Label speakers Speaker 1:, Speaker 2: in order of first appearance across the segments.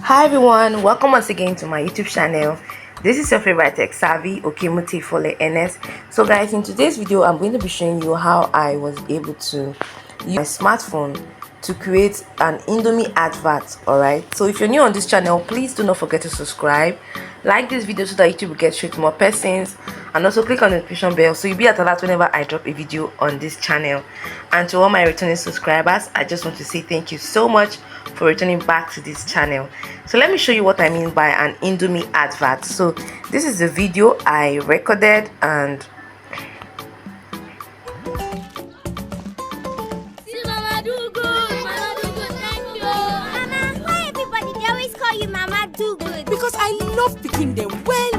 Speaker 1: Hi everyone, welcome once again to my YouTube channel. This is your favorite tech savvy Okemuti Fole NS. So guys, in today's video I'm going to be showing you how I was able to use my smartphone to create an Indomie advert. Alright, so if you're new on this channel, please do not forget to subscribe, like this video so that YouTube will get straight to more persons, and also click on the notification bell so you'll be at alert whenever I drop a video on this channel. And to all my returning subscribers, I just want to say thank you so much for returning back to this channel. So let me show you what I mean by an Indomie advert. So this is the video I recorded, and
Speaker 2: Mama do good, thank you. Mama, why everybody they always call you Mama do good?
Speaker 3: Because I love picking them well.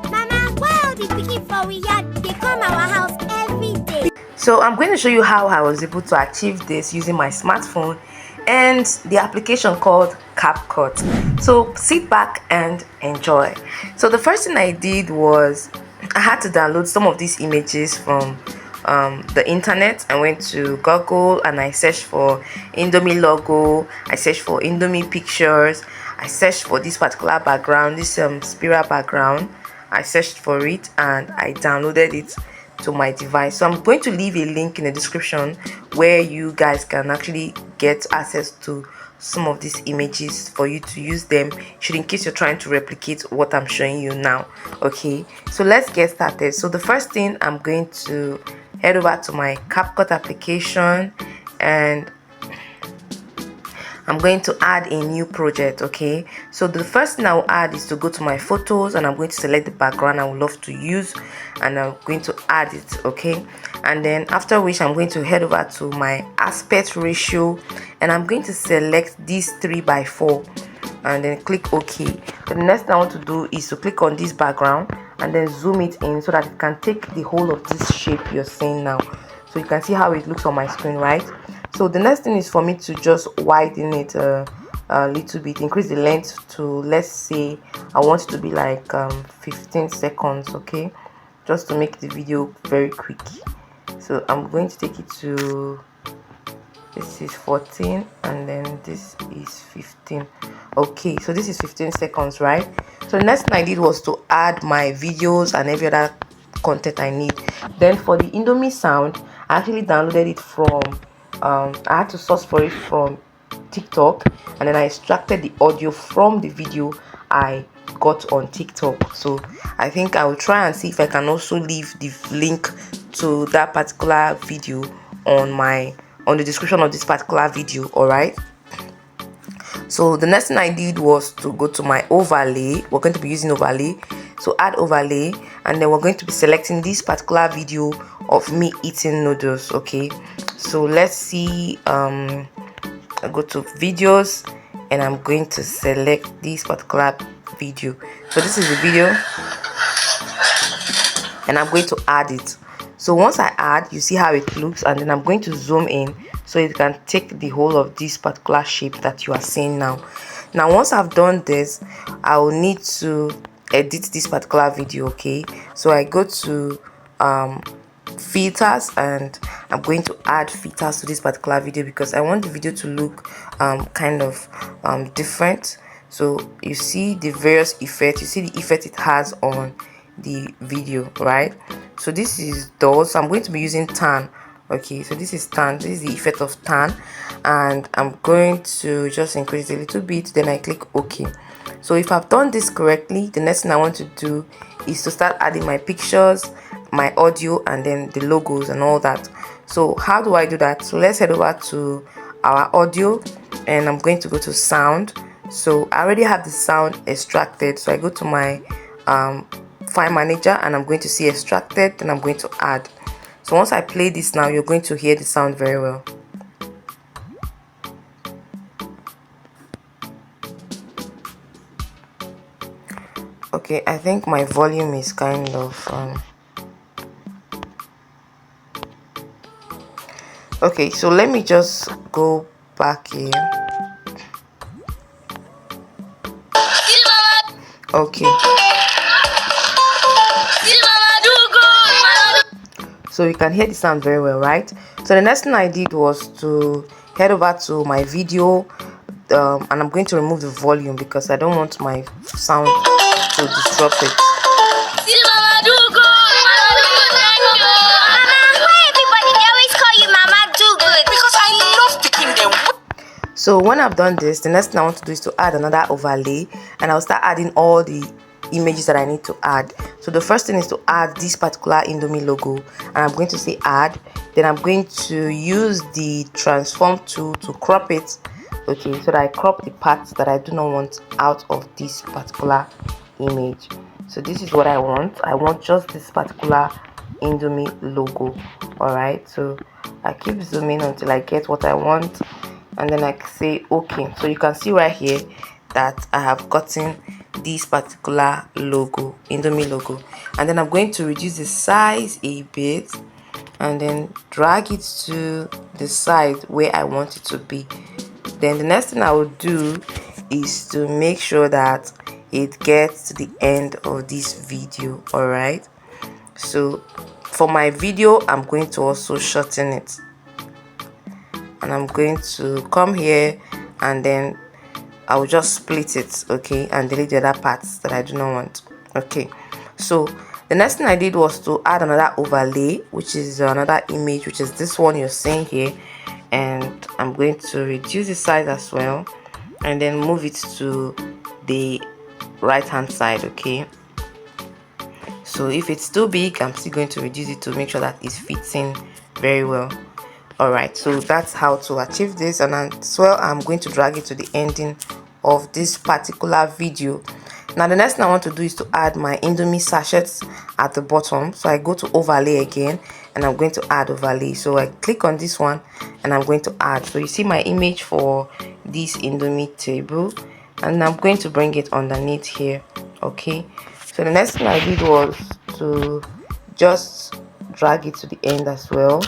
Speaker 2: Mama, why all the picking for we yard they come our house every day?
Speaker 1: so I'm going to show you how I was able to achieve this using my smartphone and the application called CapCut. So sit back and enjoy. So the first thing I did was I had to download some of these images from the internet. I went to Google and I searched for Indomie logo, I searched for Indomie pictures, I searched for this particular background, this spiral background. I searched for it and I downloaded it to my device. So I'm going to leave a link in the description where you guys can actually get access to some of these images for you to use them should in case you're trying to replicate what I'm showing you now. Okay, so let's get started. So the first thing, I'm going to head over to my CapCut application and I'm going to add a new project. Okay, so the first thing I'll add is to go to my photos and I'm going to select the background I would love to use and I'm going to add it. Okay, and then after which I'm going to head over to my aspect ratio and I'm going to select this 3:4 and then click OK. The next thing I want to do is to click on this background and then zoom it in so that it can take the whole of this shape you're seeing now. So you can see how it looks on my screen, right? So the next thing is for me to just widen it a little bit, increase the length to, let's say I want it to be like 15 seconds. Okay, just to make the video very quick. So I'm going to take it to, this is 14 and then this is 15. Okay, so this is 15 seconds, right? So the next thing I did was to add my videos and every other content I need. Then for the Indomie sound, I actually downloaded it from I had to source for it from TikTok and then I extracted the audio from the video I got on TikTok. So I think I will try and see if I can also leave the link to that particular video on the description of this particular video. All right, so the next thing I did was to go to my overlay. We're going to be using overlay, so add overlay and then we're going to be selecting this particular video of me eating noodles. Okay, so let's see, I go to videos and I'm going to select this particular video. So this is the video and I'm going to add it. So once I add, you see how it looks, and then I'm going to zoom in so it can take the whole of this particular shape that you are seeing now. Now once I've done this, I will need to edit this particular video. Okay, so I go to filters and I'm going to add filters to this particular video because I want the video to look kind of different. So you see the various effects, you see the effect it has on the video, right? So this is those, so I'm going to be using tan. Okay, so this is tan, this is the effect of tan, and I'm going to just increase it a little bit, then I click OK. So if I've done this correctly, the next thing I want to do is to start adding my pictures, my audio, and then the logos and all that. So how do I do that? So let's head over to our audio and I'm going to go to sound. So I already have the sound extracted, so I go to my file manager and I'm going to see extracted, then I'm going to add. So once I play this now, you're going to hear the sound very well. Okay, I think my volume is kind of okay, so let me just go back here. Okay, so you can hear the sound very well, right? So the next thing I did was to head over to my video, and I'm going to remove the volume because I don't want my sound to disrupt it. So when I've done this, the next thing I want to do is to add another overlay, and I'll start adding all the images that I need to add. So the first thing is to add this particular Indomie logo, and I'm going to say add. Then I'm going to use the transform tool to crop it, okay, so that I crop the parts that I do not want out of this particular image. So this is what I want just this particular Indomie logo. All right, so I keep zooming until I get what I want, and then I say okay. So you can see right here that I have gotten this particular logo, Indomie logo, and then I'm going to reduce the size a bit and then drag it to the side where I want it to be. Then the next thing I will do is to make sure that it gets to the end of this video. All right, so for my video I'm going to also shorten it, and I'm going to come here and then I will just split it, okay, and delete the other parts that I do not want. Okay, so the next thing I did was to add another overlay, which is another image, which is this one you're seeing here, and I'm going to reduce the size as well and then move it to the right hand side. Okay, so if it's too big, I'm still going to reduce it to make sure that it's fitting very well. All right, so that's how to achieve this, and as well I'm going to drag it to the ending of this particular video. Now the next thing I want to do is to add my Indomie sachets at the bottom. So I go to overlay again and I'm going to add overlay. So I click on this one and I'm going to add. So you see my image for this Indomie table, and I'm going to bring it underneath here. Okay, so the next thing I did was to just drag it to the end as well.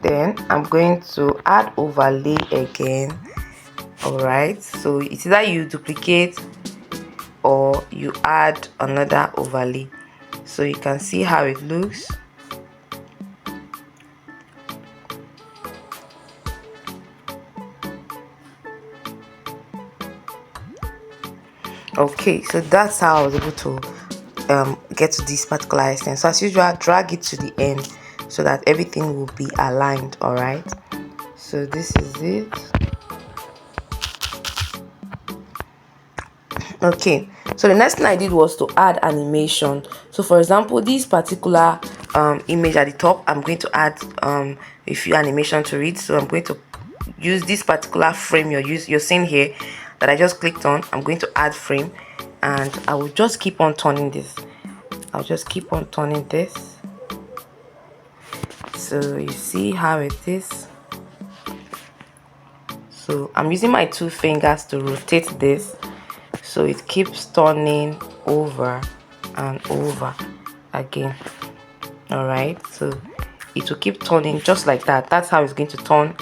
Speaker 1: Then I'm going to add overlay again. All right, so it's either you duplicate or you add another overlay. So you can see how it looks. Okay, so that's how I was able to get to this particular extent. So as usual, drag it to the end so that everything will be aligned. All right, so this is it. Okay, so the next thing I did was to add animation. So for example, this particular image at the top, I'm going to add a few animation to it. So I'm going to use this particular frame you're seeing here that I just clicked on. I'm going to add frame, and I will just keep on turning this. I'll just keep on turning this. So you see how it is. So I'm using my 2 fingers to rotate this, so it keeps turning over and over again. All right, so it will keep turning just like that. That's how it's going to turn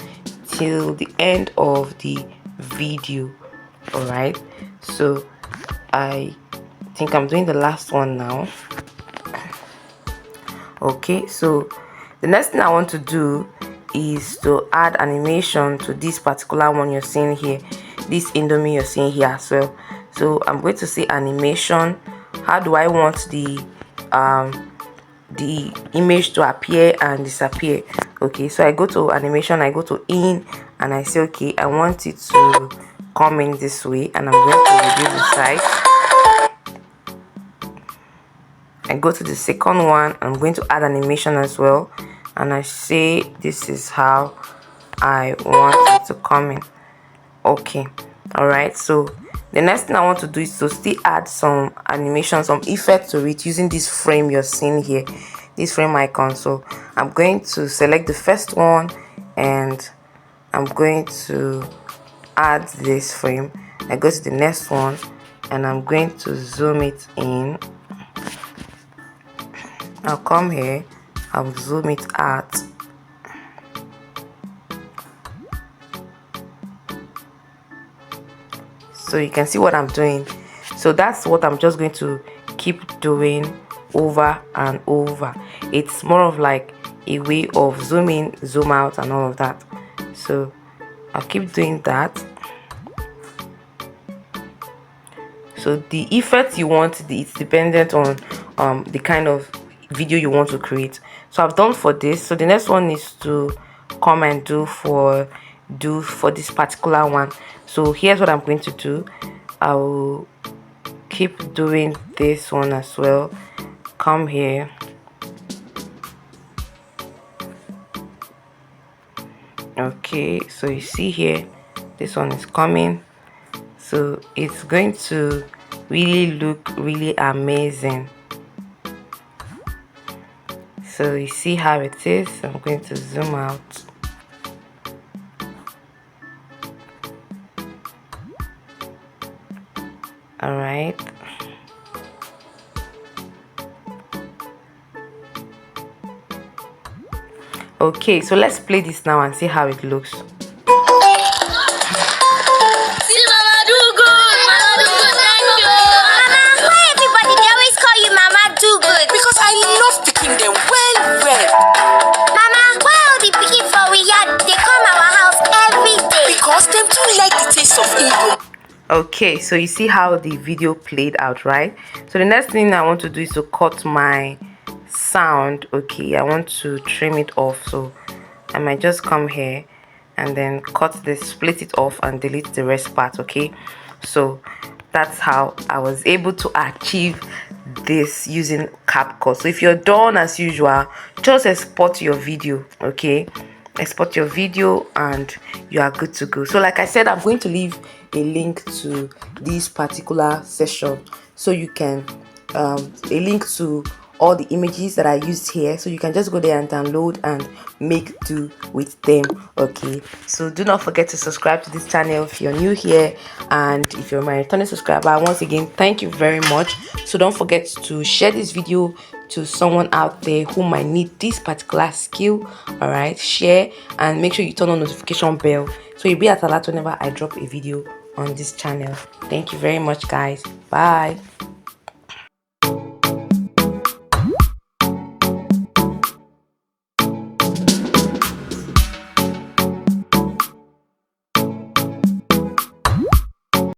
Speaker 1: till the end of the video. All right, so I think I'm doing the last one now. Okay, so the next thing I want to do is to add animation to this particular one you're seeing here, this Indomie you're seeing here as well. So I'm going to say animation. How do I want the image to appear and disappear? Okay, so I go to animation, I go to in, and I say okay, I want it to come in this way, and I'm going to reduce the size. I go to the second one, I'm going to add animation as well, and I say this is how I want it to come in. Okay, all right, so the next thing I want to do is to still add some animation, some effect to it using this frame you're seeing here, this frame icon. So I'm going to select the first one and I'm going to add this frame. I go to the next one and I'm going to zoom it in. I'll come here, I'll zoom it out. So you can see what I'm doing. So that's what I'm just going to keep doing over and over. It's more of like a way of zoom in, zoom out and all of that. So I'll keep doing that. So the effect you want, it's dependent on the kind of video you want to create. So I've done for this. So the next one is to come and do for this particular one. So here's what I'm going to do. I will keep doing this one as well. Come here. Okay, so you see here, this one is coming. So it's going to really look really amazing. So you see how it is. I'm going to zoom out. All right. Okay, so let's play this now and see how it looks. Okay, so you see how the video played out, right? So the next thing I want to do is to cut my sound. Okay, I want to trim it off, so I might just come here and then cut this, split it off and delete the rest part. Okay, so that's how I was able to achieve this using CapCut. So if you're done as usual, just export your video. Okay, export your video and you are good to go. So like I said, I'm going to leave a link to this particular session, so you can a link to all the images that I used here, so you can just go there and download and make do with them. Okay, so do not forget to subscribe to this channel if you're new here, and if you're my returning subscriber, once again thank you very much. So don't forget to share this video to someone out there who might need this particular skill. All right, share and make sure you turn on notification bell so you'll be at alert whenever I drop a video on this channel. Thank you very much, guys. Bye.